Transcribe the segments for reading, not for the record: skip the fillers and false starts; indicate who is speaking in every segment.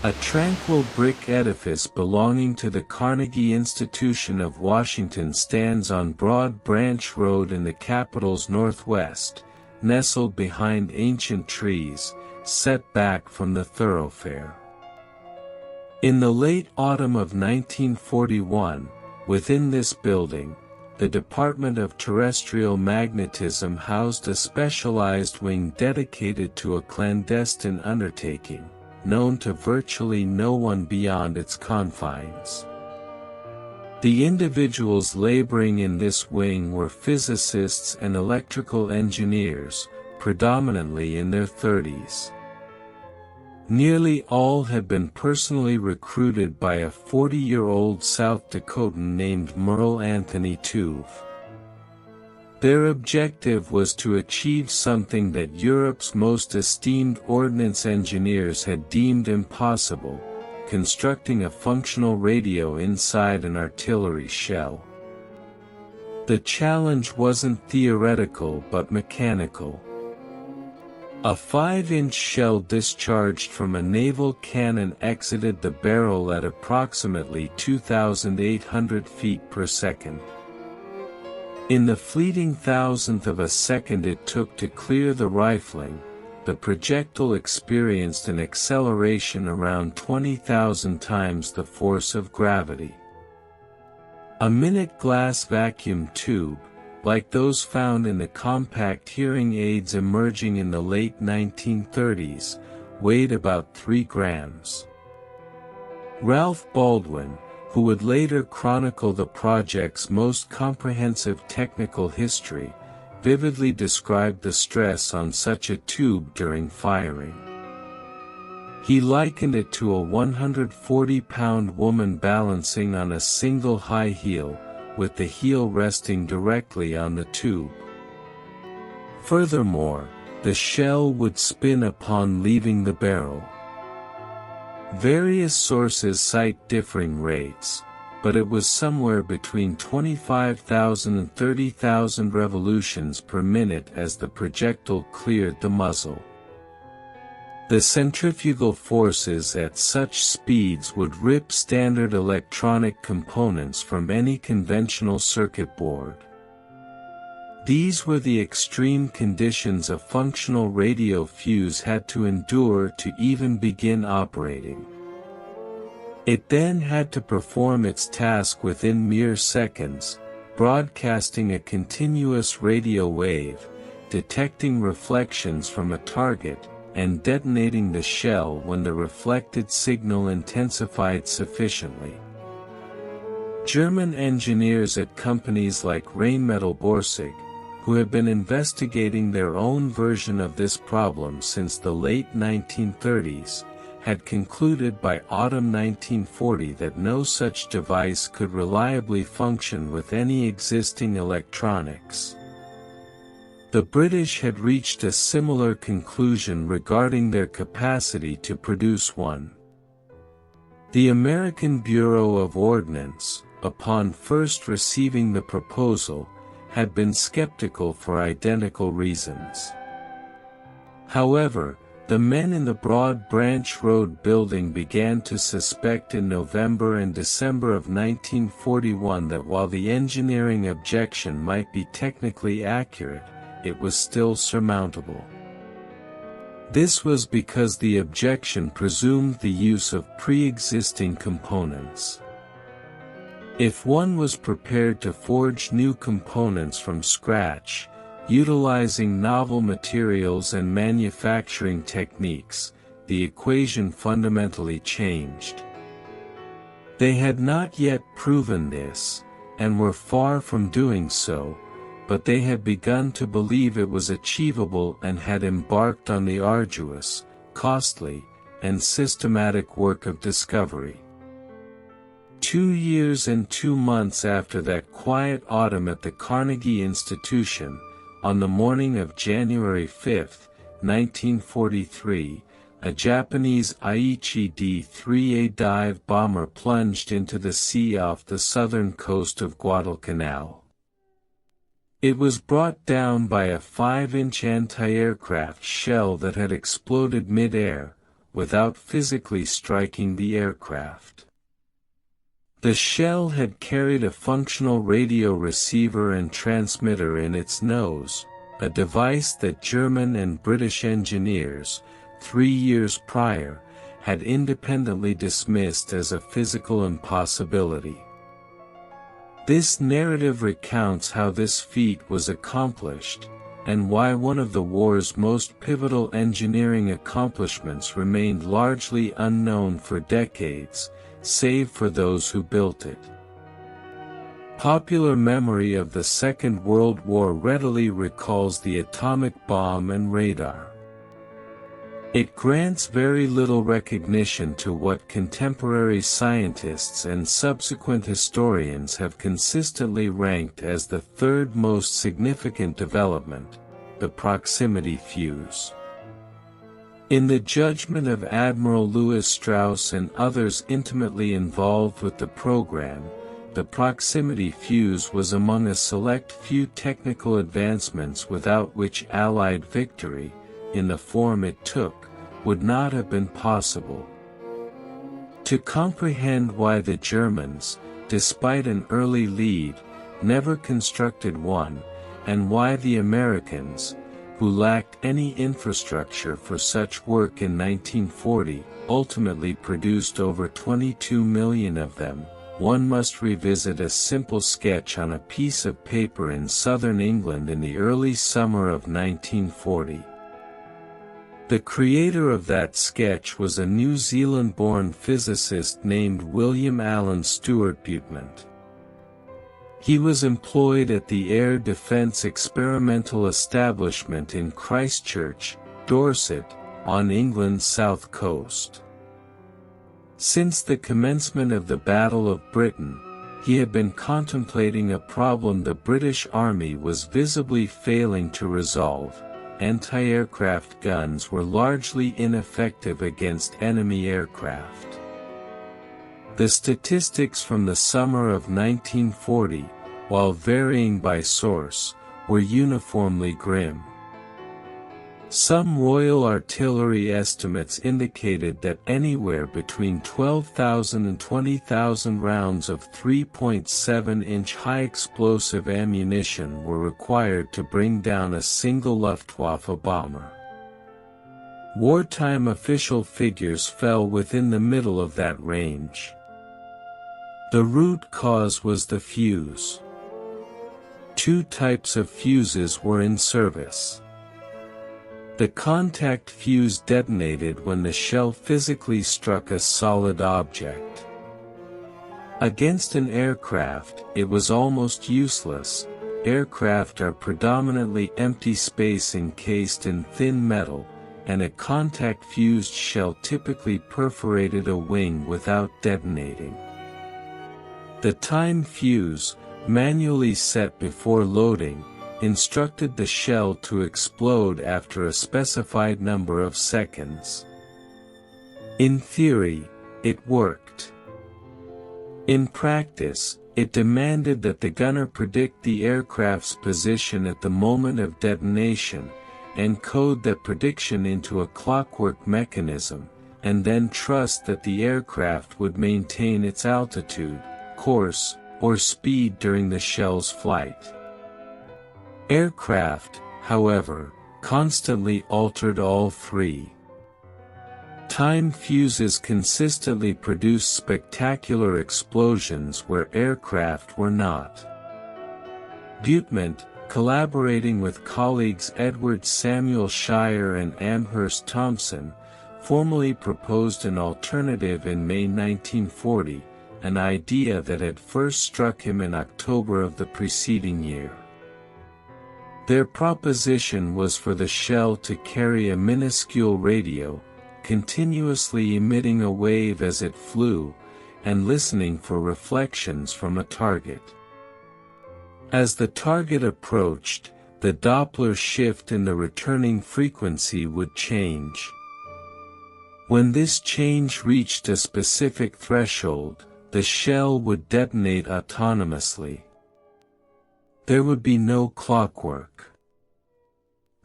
Speaker 1: A tranquil brick edifice belonging to the Carnegie Institution of Washington stands on Broad Branch Road in the capital's northwest, nestled behind ancient trees, set back from the thoroughfare. In the late autumn of 1941, within this building, the Department of Terrestrial Magnetism housed a specialized wing dedicated to a clandestine undertaking, known to virtually no one beyond its confines. The individuals laboring in this wing were physicists and electrical engineers, predominantly in their 30s. Nearly all had been personally recruited by a 40-year-old South Dakotan named Merle Anthony Tuve. Their objective was to achieve something that Europe's most esteemed ordnance engineers had deemed impossible: constructing a functional radio inside an artillery shell. The challenge wasn't theoretical but mechanical. A 5-inch shell discharged from a naval cannon exited the barrel at approximately 2,800 feet per second. In the fleeting thousandth of a second it took to clear the rifling, the projectile experienced an acceleration around 20,000 times the force of gravity. A minute glass vacuum tube, like those found in the compact hearing aids emerging in the late 1930s, weighed about 3 grams. Ralph Baldwin, who would later chronicle the project's most comprehensive technical history, vividly described the stress on such a tube during firing. He likened it to a 140-pound woman balancing on a single high heel, with the heel resting directly on the tube. Furthermore, the shell would spin upon leaving the barrel. Various sources cite differing rates, but it was somewhere between 25,000 and 30,000 revolutions per minute as the projectile cleared the muzzle. The centrifugal forces at such speeds would rip standard electronic components from any conventional circuit board. These were the extreme conditions a functional radio fuse had to endure to even begin operating. It then had to perform its task within mere seconds, broadcasting a continuous radio wave, detecting reflections from a target, and detonating the shell when the reflected signal intensified sufficiently. German engineers at companies like Rheinmetall-Borsig, who have been investigating their own version of this problem since the late 1930s, had concluded by autumn 1940 that no such device could reliably function with any existing electronics. The British had reached a similar conclusion regarding their capacity to produce one. The American Bureau of Ordnance, upon first receiving the proposal, had been skeptical for identical reasons. However, the men in the Broad Branch Road building began to suspect in November and December of 1941 that while the engineering objection might be technically accurate, it was still surmountable. This was because the objection presumed the use of pre-existing components. If one was prepared to forge new components from scratch, utilizing novel materials and manufacturing techniques, the equation fundamentally changed. They had not yet proven this, and were far from doing so, but they had begun to believe it was achievable and had embarked on the arduous, costly, and systematic work of discovery. 2 years and 2 months after that quiet autumn at the Carnegie Institution, on the morning of January 5, 1943, a Japanese Aichi D-3A dive bomber plunged into the sea off the southern coast of Guadalcanal. It was brought down by a 5-inch anti-aircraft shell that had exploded mid-air, without physically striking the aircraft. The shell had carried a functional radio receiver and transmitter in its nose, a device that German and British engineers, 3 years prior, had independently dismissed as a physical impossibility. This narrative recounts how this feat was accomplished, and why one of the war's most pivotal engineering accomplishments remained largely unknown for decades, save for those who built it. Popular memory of the Second World War readily recalls the atomic bomb and radar. It grants very little recognition to what contemporary scientists and subsequent historians have consistently ranked as the third most significant development: the proximity fuse. In the judgment of Admiral Lewis Strauss and others intimately involved with the program, the proximity fuse was among a select few technical advancements without which Allied victory, in the form it took, would not have been possible. To comprehend why the Germans, despite an early lead, never constructed one, and why the Americans, who lacked any infrastructure for such work in 1940, ultimately produced over 22 million of them, one must revisit a simple sketch on a piece of paper in southern England in the early summer of 1940. The creator of that sketch was a New Zealand-born physicist named William Allen Stewart Butemont. He was employed at the Air Defence Experimental Establishment in Christchurch, Dorset, on England's south coast. Since the commencement of the Battle of Britain, he had been contemplating a problem the British Army was visibly failing to resolve: anti-aircraft guns were largely ineffective against enemy aircraft. The statistics from the summer of 1940, while varying by source, were uniformly grim. Some Royal Artillery estimates indicated that anywhere between 12,000 and 20,000 rounds of 3.7-inch high-explosive ammunition were required to bring down a single Luftwaffe bomber. Wartime official figures fell within the middle of that range. The root cause was the fuse. Two types of fuses were in service. The contact fuse detonated when the shell physically struck a solid object. Against an aircraft, it was almost useless. Aircraft are predominantly empty space encased in thin metal, and a contact-fused shell typically perforated a wing without detonating. The time fuse, manually set before loading, instructed the shell to explode after a specified number of seconds. In theory, it worked. In practice, it demanded that the gunner predict the aircraft's position at the moment of detonation, encode that prediction into a clockwork mechanism, and then trust that the aircraft would maintain its altitude, course, or speed during the shell's flight. Aircraft, however, constantly altered all three. Time fuses consistently produced spectacular explosions where aircraft were not. Butemont, collaborating with colleagues Edward Samuel Shire and Amherst Thompson, formally proposed an alternative in May 1940, an idea that had first struck him in October of the preceding year. Their proposition was for the shell to carry a minuscule radio, continuously emitting a wave as it flew, and listening for reflections from a target. As the target approached, the Doppler shift in the returning frequency would change. When this change reached a specific threshold, the shell would detonate autonomously. There would be no clockwork.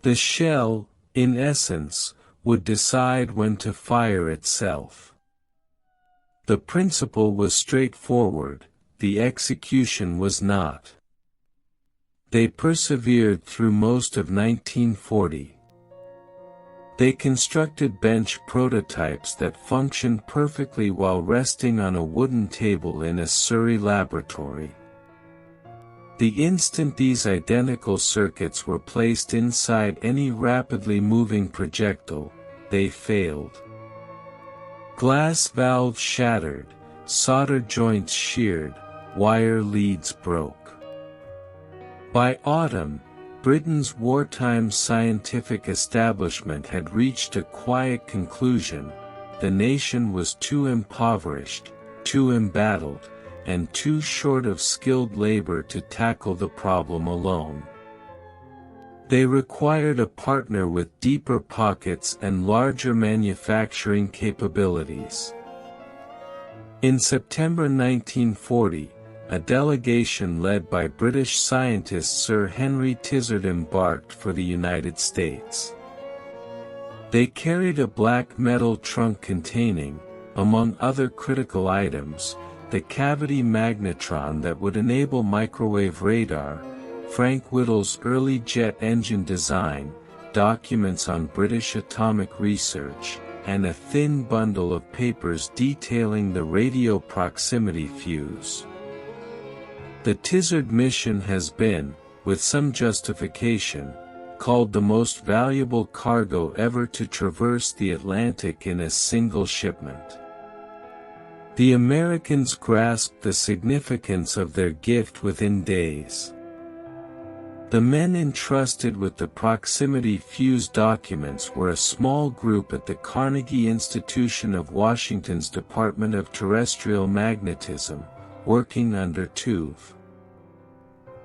Speaker 1: The shell, in essence, would decide when to fire itself. The principle was straightforward, the execution was not. They persevered through most of 1940. They constructed bench prototypes that functioned perfectly while resting on a wooden table in a Surrey laboratory. The instant these identical circuits were placed inside any rapidly moving projectile, they failed. Glass valves shattered, solder joints sheared, wire leads broke. By autumn, Britain's wartime scientific establishment had reached a quiet conclusion: the nation was too impoverished, too embattled, and too short of skilled labor to tackle the problem alone. They required a partner with deeper pockets and larger manufacturing capabilities. In September 1940, a delegation led by British scientist Sir Henry Tizard embarked for the United States. They carried a black metal trunk containing, among other critical items, the cavity magnetron that would enable microwave radar, Frank Whittle's early jet engine design, documents on British atomic research, and a thin bundle of papers detailing the radio proximity fuse. The Tizard mission has been, with some justification, called the most valuable cargo ever to traverse the Atlantic in a single shipment. The Americans grasped the significance of their gift within days. The men entrusted with the proximity fuse documents were a small group at the Carnegie Institution of Washington's Department of Terrestrial Magnetism, working under Tuve.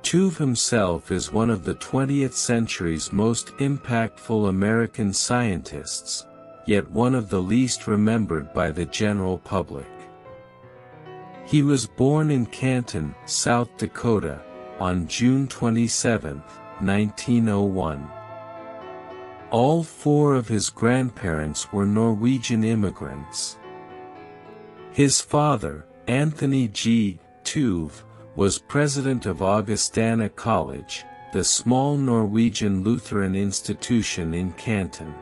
Speaker 1: Tuve himself is one of the 20th century's most impactful American scientists, yet one of the least remembered by the general public. He was born in Canton, South Dakota, on June 27, 1901. All four of his grandparents were Norwegian immigrants. His father, Anthony G. Tuve, was president of Augustana College, the small Norwegian Lutheran institution in Canton.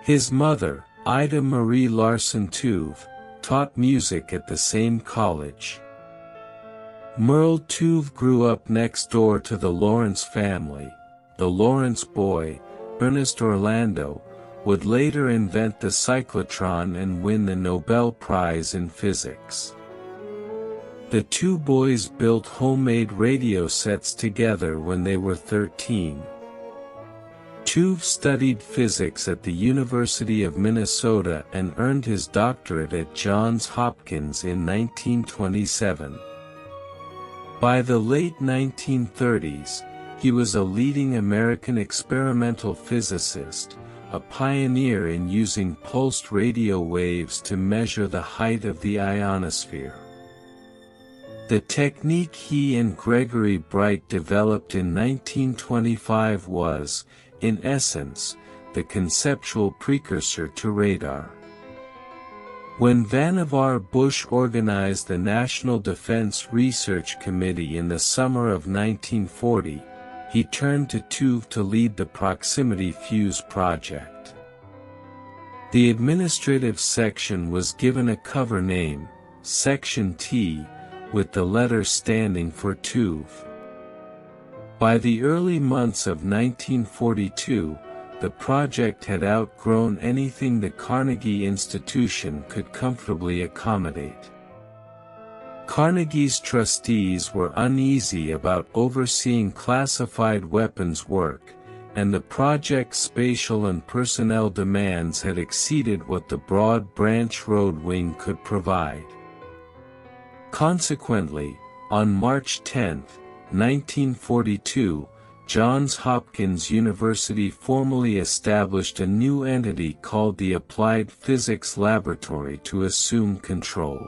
Speaker 1: His mother, Ida Marie Larsen Tuve, taught music at the same college. Merle Tuve grew up next door to the Lawrence family. The Lawrence boy, Ernest Orlando, would later invent the cyclotron and win the Nobel Prize in Physics. The two boys built homemade radio sets together when they were 13. Tuve studied physics at the University of Minnesota and earned his doctorate at Johns Hopkins in 1927. By the late 1930s, he was a leading American experimental physicist, a pioneer in using pulsed radio waves to measure the height of the ionosphere. The technique he and Gregory Bright developed in 1925 was, in essence, the conceptual precursor to radar. When Vannevar Bush organized the National Defense Research Committee in the summer of 1940, he turned to Tuve to lead the proximity fuse project. The administrative section was given a cover name, Section T, with the letter standing for Tuve. By the early months of 1942, the project had outgrown anything the Carnegie Institution could comfortably accommodate. Carnegie's trustees were uneasy about overseeing classified weapons work, and the project's spatial and personnel demands had exceeded what the Broad Branch Road Wing could provide. Consequently, on March 10, 1942, Johns Hopkins University formally established a new entity called the Applied Physics Laboratory to assume control.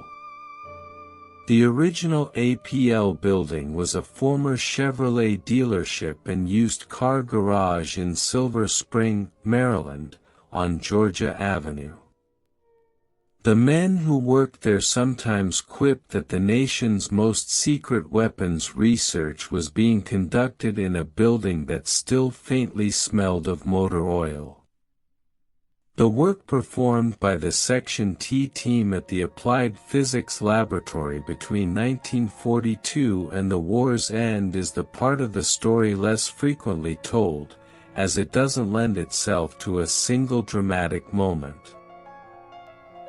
Speaker 1: The original APL building was a former Chevrolet dealership and used car garage in Silver Spring, Maryland, on Georgia Avenue. The men who worked there sometimes quipped that the nation's most secret weapons research was being conducted in a building that still faintly smelled of motor oil. The work performed by the Section T team at the Applied Physics Laboratory between 1942 and the war's end is the part of the story less frequently told, as it doesn't lend itself to a single dramatic moment.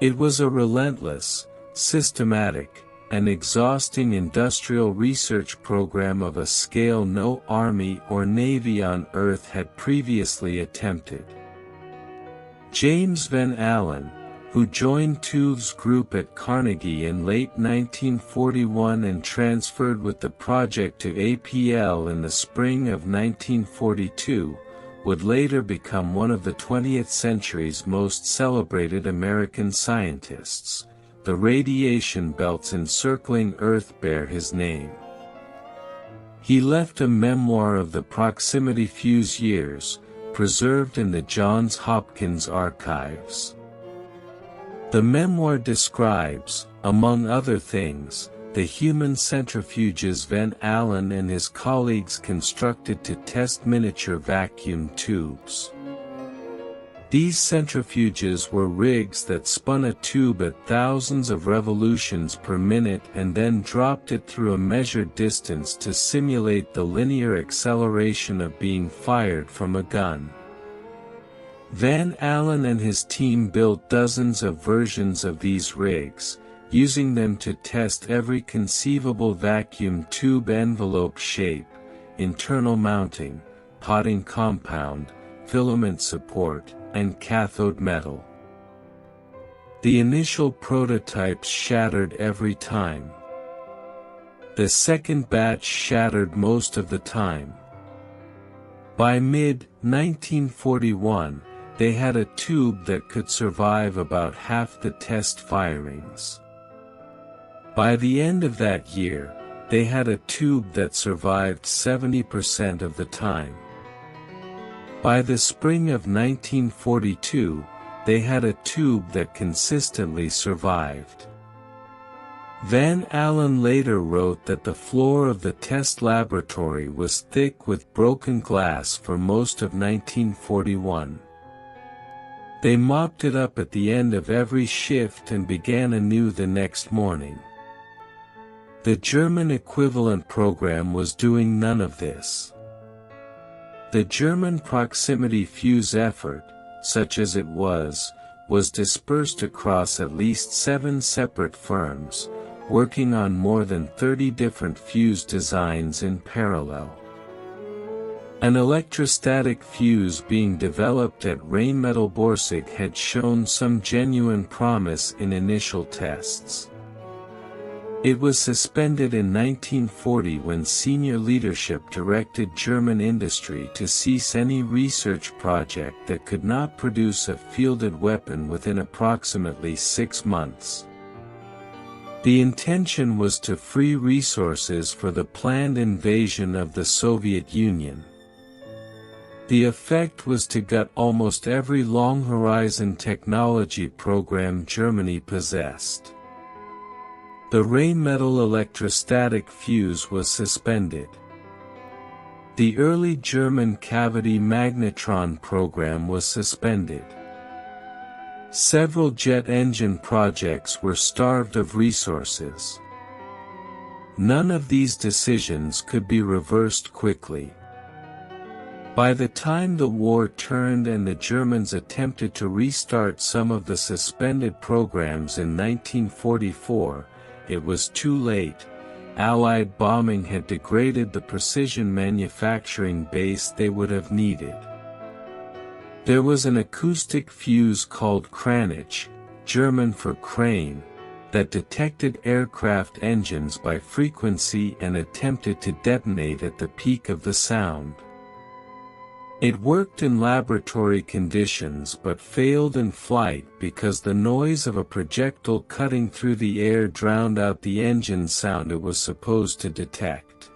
Speaker 1: It was a relentless, systematic, and exhausting industrial research program of a scale no army or navy on Earth had previously attempted. James Van Allen, who joined Tuve's group at Carnegie in late 1941 and transferred with the project to APL in the spring of 1942, would later become one of the 20th century's most celebrated American scientists. The radiation belts encircling Earth bear his name. He left a memoir of the proximity Fuze years, preserved in the Johns Hopkins archives. The memoir describes, among other things, the human centrifuges Van Allen and his colleagues constructed to test miniature vacuum tubes. These centrifuges were rigs that spun a tube at thousands of revolutions per minute and then dropped it through a measured distance to simulate the linear acceleration of being fired from a gun. Van Allen and his team built dozens of versions of these rigs, using them to test every conceivable vacuum tube envelope shape, internal mounting, potting compound, filament support, and cathode metal. The initial prototypes shattered every time. The second batch shattered most of the time. By mid-1941, they had a tube that could survive about half the test firings. By the end of that year, they had a tube that survived 70% of the time. By the spring of 1942, they had a tube that consistently survived. Van Allen later wrote that the floor of the test laboratory was thick with broken glass for most of 1941. They mopped it up at the end of every shift and began anew the next morning. The German equivalent program was doing none of this. The German proximity fuse effort, such as it was dispersed across at least 7 separate firms, working on more than 30 different fuse designs in parallel. An electrostatic fuse being developed at Rheinmetall-Borsig had shown some genuine promise in initial tests. It was suspended in 1940 when senior leadership directed German industry to cease any research project that could not produce a fielded weapon within approximately 6 months. The intention was to free resources for the planned invasion of the Soviet Union. The effect was to gut almost every long-horizon technology program Germany possessed. The Rheinmetall electrostatic fuse was suspended. The early German cavity magnetron program was suspended. Several jet engine projects were starved of resources. None of these decisions could be reversed quickly. By the time the war turned and the Germans attempted to restart some of the suspended programs in 1944, it was too late. Allied bombing had degraded the precision manufacturing base they would have needed. There was an acoustic fuse called Kranich, German for crane, that detected aircraft engines by frequency and attempted to detonate at the peak of the sound. It worked in laboratory conditions but failed in flight because the noise of a projectile cutting through the air drowned out the engine sound it was supposed to detect.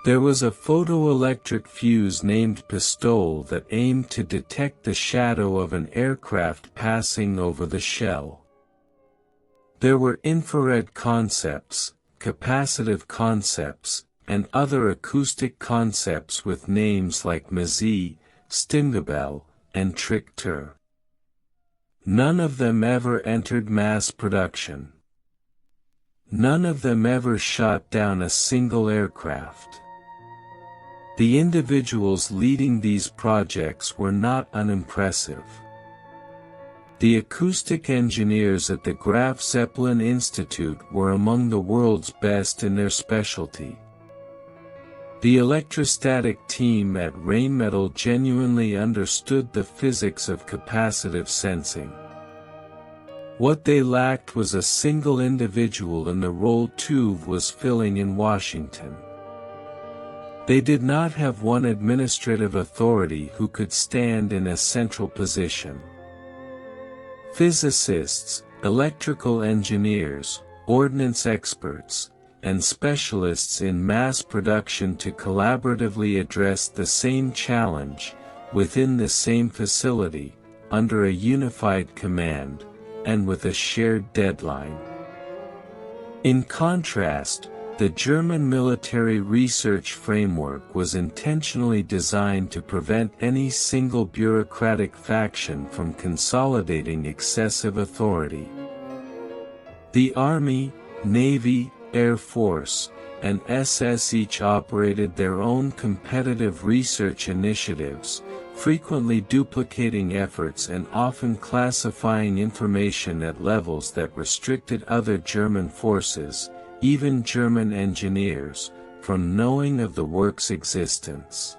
Speaker 1: There was a photoelectric fuse named Pistol that aimed to detect the shadow of an aircraft passing over the shell. There were infrared concepts, capacitive concepts, and other acoustic concepts with names like Mazie, Stimgebel, and Trickter. None of them ever entered mass production. None of them ever shot down a single aircraft. The individuals leading these projects were not unimpressive. The acoustic engineers at the Graf Zeppelin Institute were among the world's best in their specialty. The electrostatic team at Rheinmetall genuinely understood the physics of capacitive sensing. What they lacked was a single individual in the role Tuve was filling in Washington. They did not have one administrative authority who could stand in a central position. Physicists, electrical engineers, ordnance experts, and specialists in mass production to collaboratively address the same challenge, within the same facility, under a unified command, and with a shared deadline. In contrast, the German military research framework was intentionally designed to prevent any single bureaucratic faction from consolidating excessive authority. The Army, Navy, Air Force, and SS each operated their own competitive research initiatives, frequently duplicating efforts and often classifying information at levels that restricted other German forces, even German engineers, from knowing of the work's existence.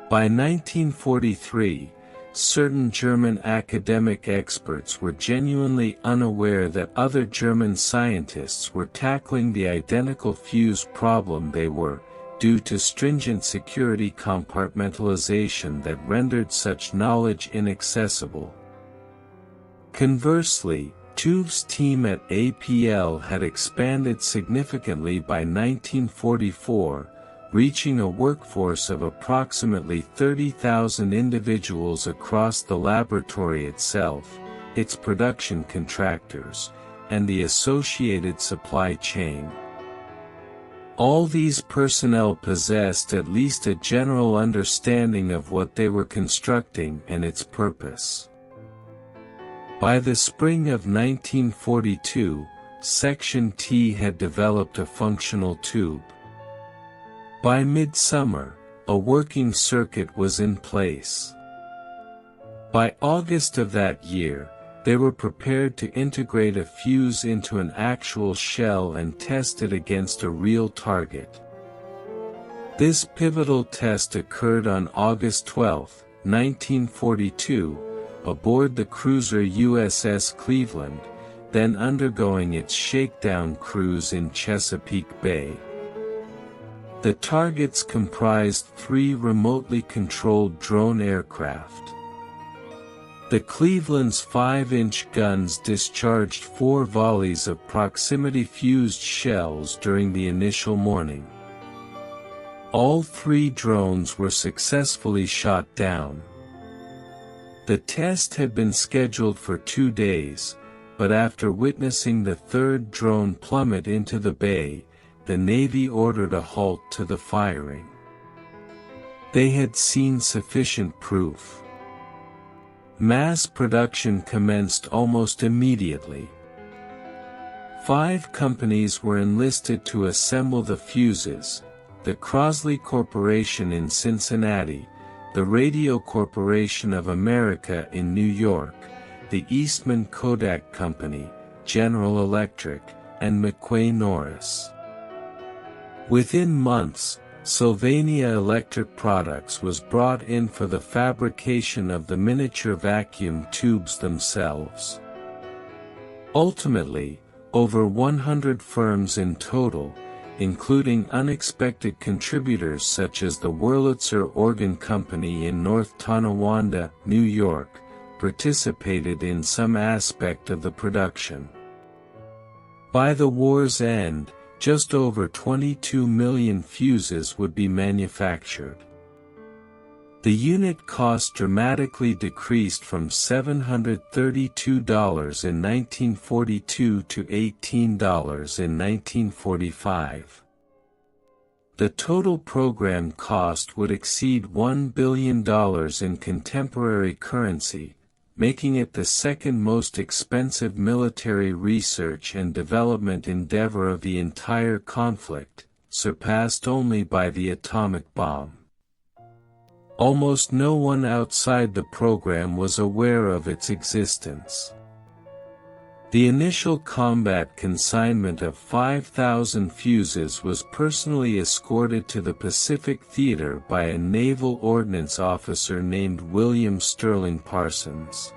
Speaker 1: By 1943, certain German academic experts were genuinely unaware that other German scientists were tackling the identical fuse problem they were, due to stringent security compartmentalization that rendered such knowledge inaccessible. Conversely, Tuve's team at APL had expanded significantly by 1944, reaching a workforce of approximately 30,000 individuals across the laboratory itself, its production contractors, and the associated supply chain. All these personnel possessed at least a general understanding of what they were constructing and its purpose. By the spring of 1942, Section T had developed a functional tube. By midsummer, a working circuit was in place. By August of that year, they were prepared to integrate a fuse into an actual shell and test it against a real target. This pivotal test occurred on August 12, 1942, aboard the cruiser USS Cleveland, then undergoing its shakedown cruise in Chesapeake Bay. The targets comprised 3 remotely controlled drone aircraft. The Cleveland's 5-inch guns discharged 4 volleys of proximity-fused shells during the initial morning. All 3 drones were successfully shot down. The test had been scheduled for 2 days, but after witnessing the 3rd drone plummet into the bay, the Navy ordered a halt to the firing. They had seen sufficient proof. Mass production commenced almost immediately. 5 companies were enlisted to assemble the fuses: the Crosley Corporation in Cincinnati, the Radio Corporation of America in New York, the Eastman Kodak Company, General Electric, and McQuay Norris. Within months, Sylvania Electric Products was brought in for the fabrication of the miniature vacuum tubes themselves. Ultimately, over 100 firms in total, including unexpected contributors such as the Wurlitzer Organ Company in North Tonawanda, New York, participated in some aspect of the production. By the war's end, just over 22 million fuses would be manufactured. The unit cost dramatically decreased from $732 in 1942 to $18 in 1945. The total program cost would exceed $1 billion in contemporary currency, making it the second most expensive military research and development endeavor of the entire conflict, surpassed only by the atomic bomb. Almost no one outside the program was aware of its existence. The initial combat consignment of 5,000 fuses was personally escorted to the Pacific Theater by a naval ordnance officer named William Sterling Parsons.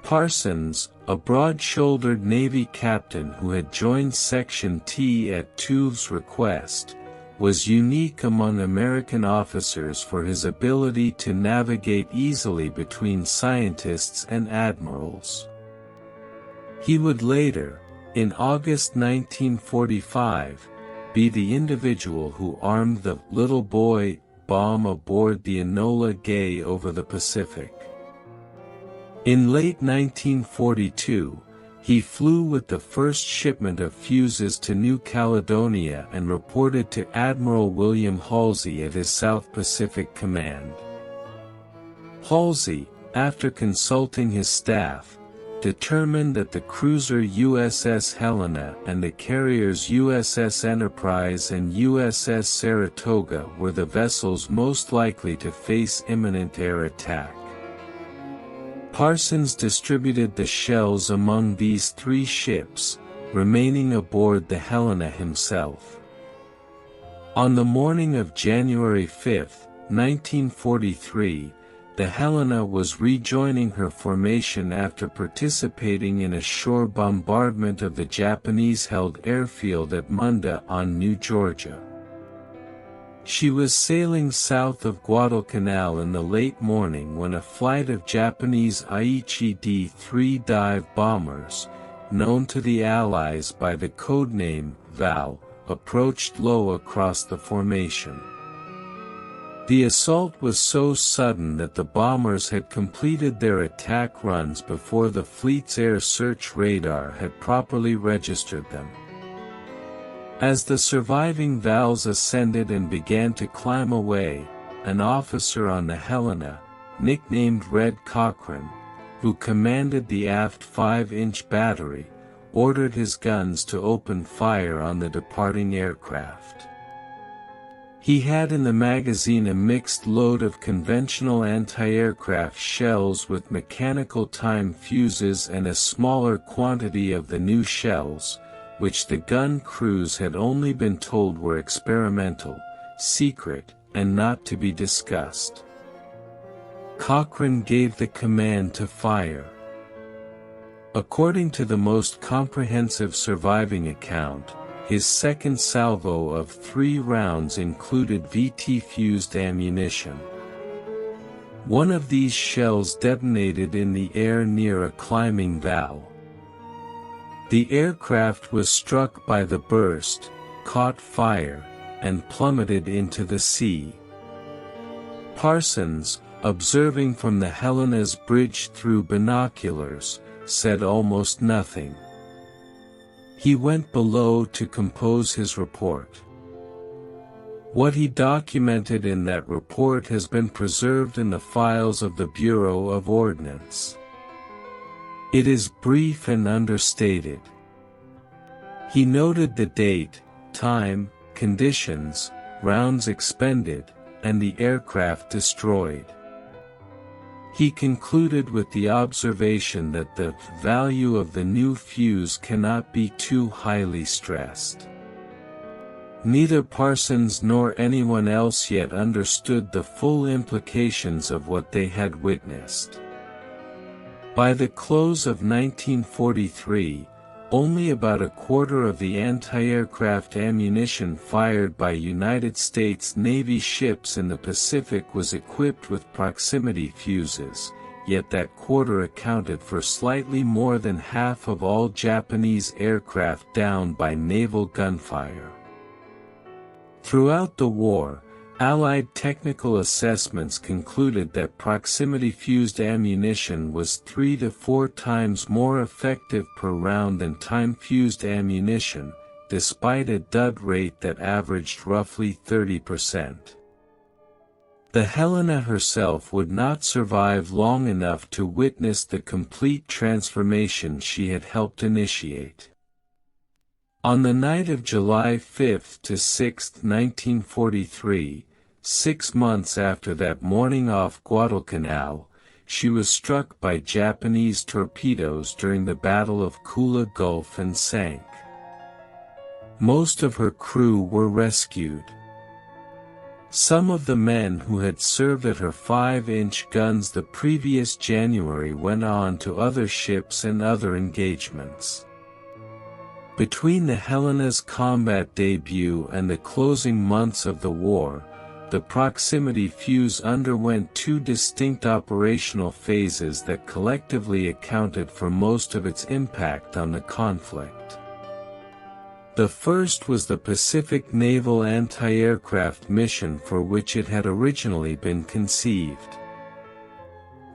Speaker 1: Parsons, a broad-shouldered Navy captain who had joined Section T at Tuve's request, was unique among American officers for his ability to navigate easily between scientists and admirals. He would later, in August 1945, be the individual who armed the "Little Boy" bomb aboard the Enola Gay over the Pacific. In late 1942, he flew with the first shipment of fuses to New Caledonia and reported to Admiral William Halsey at his South Pacific Command. Halsey, after consulting his staff, determined that the cruiser USS Helena and the carriers USS Enterprise and USS Saratoga were the vessels most likely to face imminent air attack. Parsons distributed the shells among these three ships, remaining aboard the Helena himself. On the morning of January 5, 1943, the Helena was rejoining her formation after participating in a shore bombardment of the Japanese-held airfield at Munda on New Georgia. She was sailing south of Guadalcanal in the late morning when a flight of Japanese Aichi D-3 dive bombers, known to the Allies by the codename Val, approached low across the formation. The assault was so sudden that the bombers had completed their attack runs before the fleet's air search radar had properly registered them. As the surviving Vals ascended and began to climb away, an officer on the Helena, nicknamed Red Cochran, who commanded the aft 5-inch battery, ordered his guns to open fire on the departing aircraft. He had in the magazine a mixed load of conventional anti-aircraft shells with mechanical time fuses and a smaller quantity of the new shells, which the gun crews had only been told were experimental, secret, and not to be discussed. Cochrane gave the command to fire. According to the most comprehensive surviving account, his second salvo of 3 rounds included VT-fused ammunition. One of these shells detonated in the air near a climbing Val. The aircraft was struck by the burst, caught fire, and plummeted into the sea. Parsons, observing from the Helena's bridge through binoculars, said almost nothing. He went below to compose his report. What he documented in that report has been preserved in the files of the Bureau of Ordnance. It is brief and understated. He noted the date, time, conditions, rounds expended, and the aircraft destroyed. He concluded with the observation that the value of the new fuse cannot be too highly stressed. Neither Parsons nor anyone else yet understood the full implications of what they had witnessed. By the close of 1943, only about a quarter of the anti-aircraft ammunition fired by United States Navy ships in the Pacific was equipped with proximity fuses, yet that quarter accounted for slightly more than half of all Japanese aircraft downed by naval gunfire. Throughout the war, Allied technical assessments concluded that proximity-fused ammunition was 3 to 4 times more effective per round than time-fused ammunition, despite a dud rate that averaged roughly 30%. The Helena herself would not survive long enough to witness the complete transformation she had helped initiate. On the night of July 5 to 6, 1943, 6 months after that morning off Guadalcanal, she was struck by Japanese torpedoes during the Battle of Kula Gulf and sank. Most of her crew were rescued. Some of the men who had served at her 5-inch guns the previous January went on to other ships and other engagements. Between the Helena's combat debut and the closing months of the war, the proximity fuse underwent 2 distinct operational phases that collectively accounted for most of its impact on the conflict. The first was the Pacific Naval Anti-Aircraft mission for which it had originally been conceived.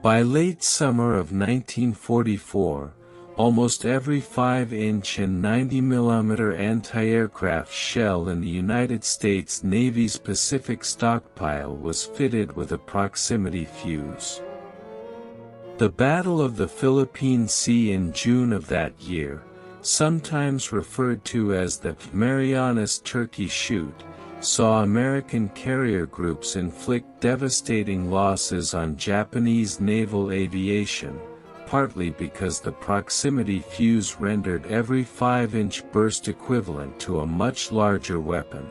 Speaker 1: By late summer of 1944, almost every 5-inch and 90mm anti-aircraft shell in the United States Navy's Pacific stockpile was fitted with a proximity fuse. The Battle of the Philippine Sea in June of that year, sometimes referred to as the Marianas Turkey Shoot, saw American carrier groups inflict devastating losses on Japanese naval aviation, partly because the proximity fuse rendered every 5-inch burst equivalent to a much larger weapon.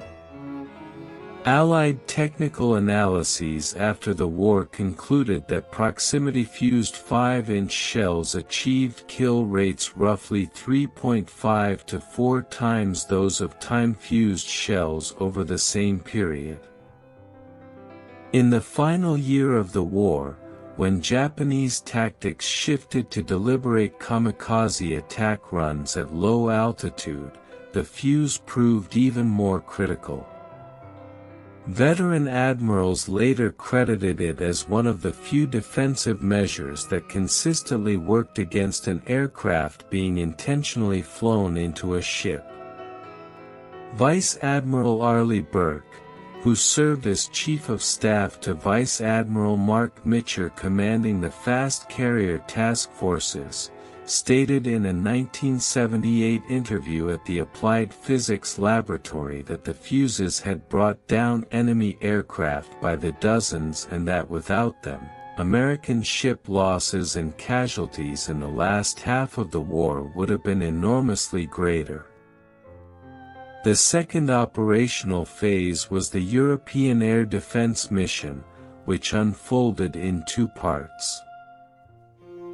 Speaker 1: Allied technical analyses after the war concluded that proximity-fused 5-inch shells achieved kill rates roughly 3.5 to 4 times those of time-fused shells over the same period. In the final year of the war, when Japanese tactics shifted to deliberate kamikaze attack runs at low altitude, the fuse proved even more critical. Veteran admirals later credited it as one of the few defensive measures that consistently worked against an aircraft being intentionally flown into a ship. Vice Admiral Arleigh Burke, who served as Chief of Staff to Vice Admiral Mark Mitcher commanding the Fast Carrier Task Forces, stated in a 1978 interview at the Applied Physics Laboratory that the fuses had brought down enemy aircraft by the dozens and that without them, American ship losses and casualties in the last half of the war would have been enormously greater. The second operational phase was the European Air Defense Mission, which unfolded in 2 parts.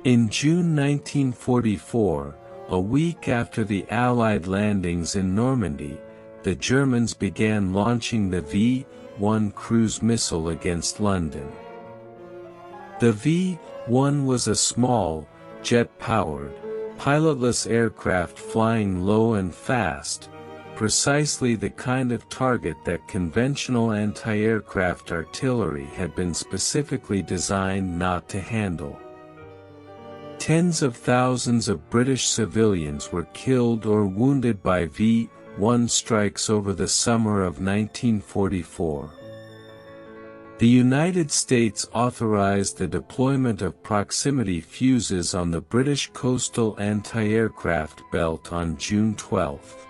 Speaker 1: In June 1944, a week after the Allied landings in Normandy, the Germans began launching the V-1 cruise missile against London. The V-1 was a small, jet-powered, pilotless aircraft flying low and fast, precisely the kind of target that conventional anti-aircraft artillery had been specifically designed not to handle. Tens of thousands of British civilians were killed or wounded by V-1 strikes over the summer of 1944. The United States authorized the deployment of proximity fuses on the British coastal anti-aircraft belt on June 12.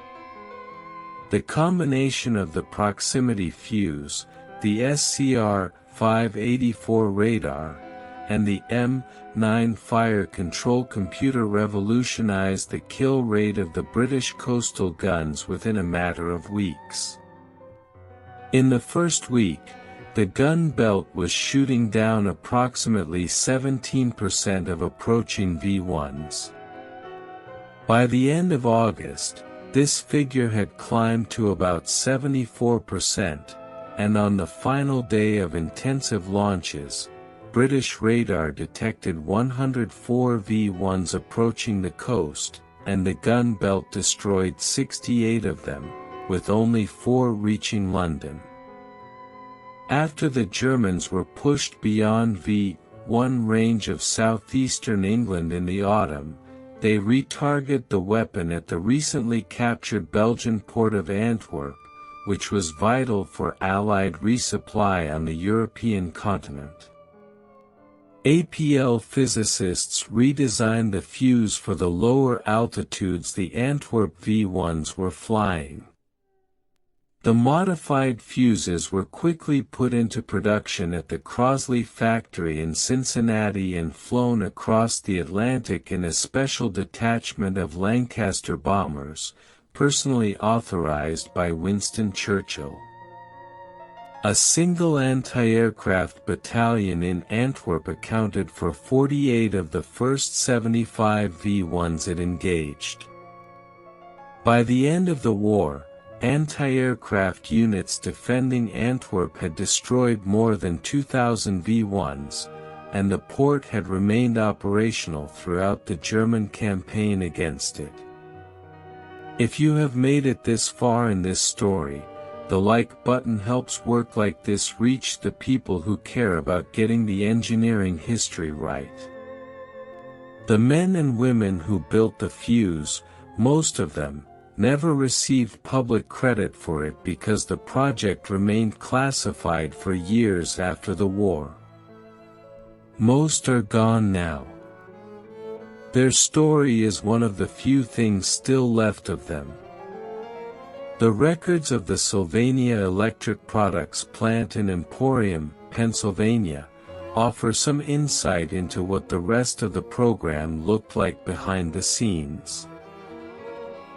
Speaker 1: The combination of the proximity fuse, the SCR-584 radar, and the M9 fire control computer revolutionized the kill rate of the British coastal guns within a matter of weeks. In the first week, the gun belt was shooting down approximately 17% of approaching V-1s. By the end of August, this figure had climbed to about 74%, and on the final day of intensive launches, British radar detected 104 V-1s approaching the coast, and the gun belt destroyed 68 of them, with only 4 reaching London. After the Germans were pushed beyond V-1 range of southeastern England in the autumn, they retargeted the weapon at the recently captured Belgian port of Antwerp, which was vital for Allied resupply on the European continent. APL physicists redesigned the Fuze for the lower altitudes the Antwerp V-1s were flying. The modified Fuzes were quickly put into production at the Crosley factory in Cincinnati and flown across the Atlantic in a special detachment of Lancaster bombers, personally authorized by Winston Churchill. A single anti-aircraft battalion in Antwerp accounted for 48 of the first 75 V-1s it engaged. By the end of the war, anti-aircraft units defending Antwerp had destroyed more than 2,000 V-1s, and the port had remained operational throughout the German campaign against it. If you have made it this far in this story, the like button helps work like this reach the people who care about getting the engineering history right. The men and women who built the Fuze, most of them, never received public credit for it because the project remained classified for years after the war. Most are gone now. Their story is one of the few things still left of them. The records of the Sylvania Electric Products plant in Emporium, Pennsylvania, offer some insight into what the rest of the program looked like behind the scenes.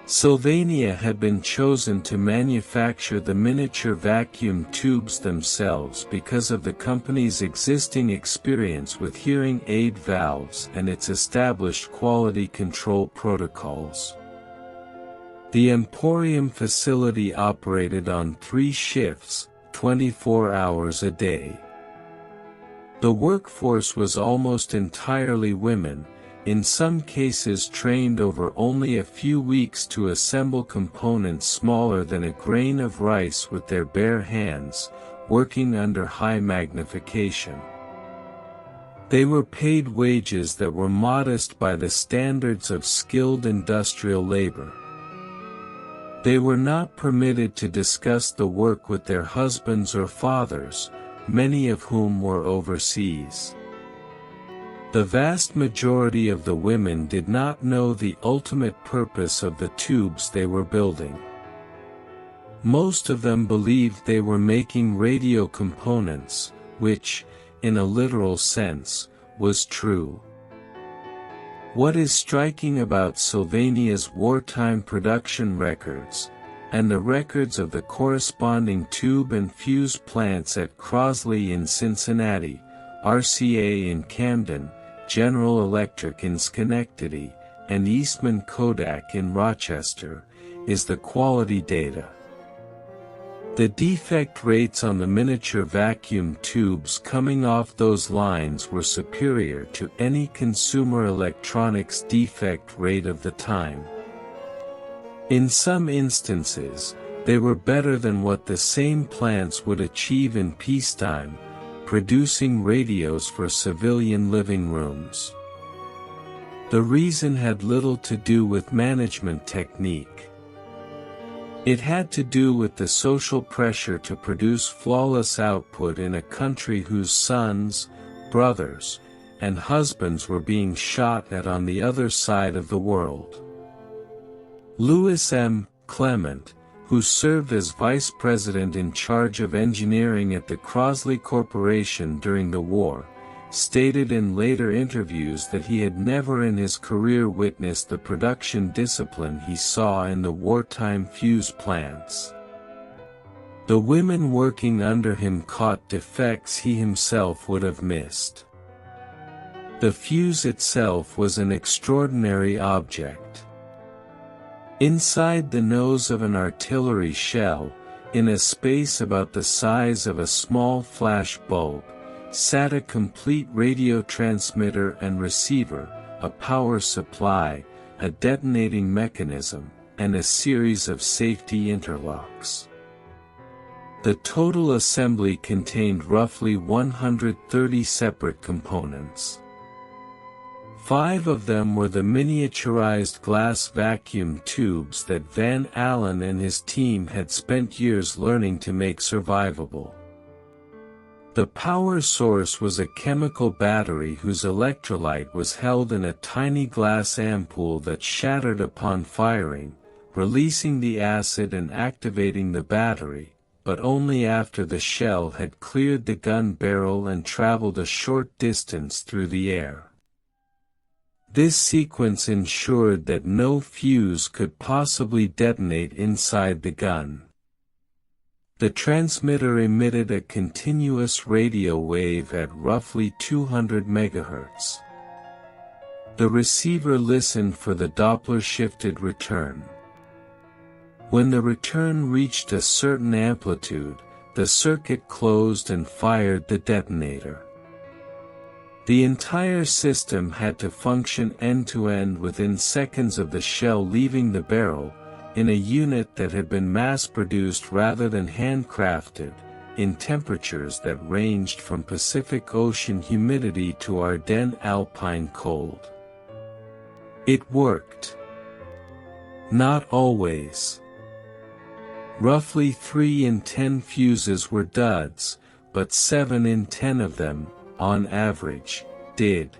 Speaker 1: Sylvania had been chosen to manufacture the miniature vacuum tubes themselves because of the company's existing experience with hearing aid valves and its established quality control protocols. The Emporium facility operated on 3 shifts, 24 hours a day. The workforce was almost entirely women, in some cases trained over only a few weeks to assemble components smaller than a grain of rice with their bare hands, working under high magnification. They were paid wages that were modest by the standards of skilled industrial labor. They were not permitted to discuss the work with their husbands or fathers, many of whom were overseas. The vast majority of the women did not know the ultimate purpose of the tubes they were building. Most of them believed they were making radio components, which, in a literal sense, was true. What is striking about Sylvania's wartime production records, and the records of the corresponding tube and fuse plants at Crosley in Cincinnati, RCA in Camden, General Electric in Schenectady, and Eastman Kodak in Rochester, is the quality data. The defect rates on the miniature vacuum tubes coming off those lines were superior to any consumer electronics defect rate of the time. In some instances, they were better than what the same plants would achieve in peacetime, producing radios for civilian living rooms. The reason had little to do with management technique. It had to do with the social pressure to produce flawless output in a country whose sons, brothers, and husbands were being shot at on the other side of the world. Louis M. Clement, who served as vice president in charge of engineering at the Crosley Corporation during the war, stated in later interviews that he had never in his career witnessed the production discipline he saw in the wartime fuse plants. The women working under him caught defects he himself would have missed. The fuse itself was an extraordinary object. Inside the nose of an artillery shell, in a space about the size of a small flash bulb, sat a complete radio transmitter and receiver, a power supply, a detonating mechanism, and a series of safety interlocks. The total assembly contained roughly 130 separate components. 5 of them were the miniaturized glass vacuum tubes that Van Allen and his team had spent years learning to make survivable. The power source was a chemical battery whose electrolyte was held in a tiny glass ampoule that shattered upon firing, releasing the acid and activating the battery, but only after the shell had cleared the gun barrel and traveled a short distance through the air. This sequence ensured that no fuse could possibly detonate inside the gun. The transmitter emitted a continuous radio wave at roughly 200 MHz. The receiver listened for the Doppler-shifted return. When the return reached a certain amplitude, the circuit closed and fired the detonator. The entire system had to function end-to-end within seconds of the shell leaving the barrel, in a unit that had been mass-produced rather than handcrafted, in temperatures that ranged from Pacific Ocean humidity to Ardennes alpine cold. It worked. Not always. Roughly 3 in 10 fuses were duds, but 7 in 10 of them, on average, did.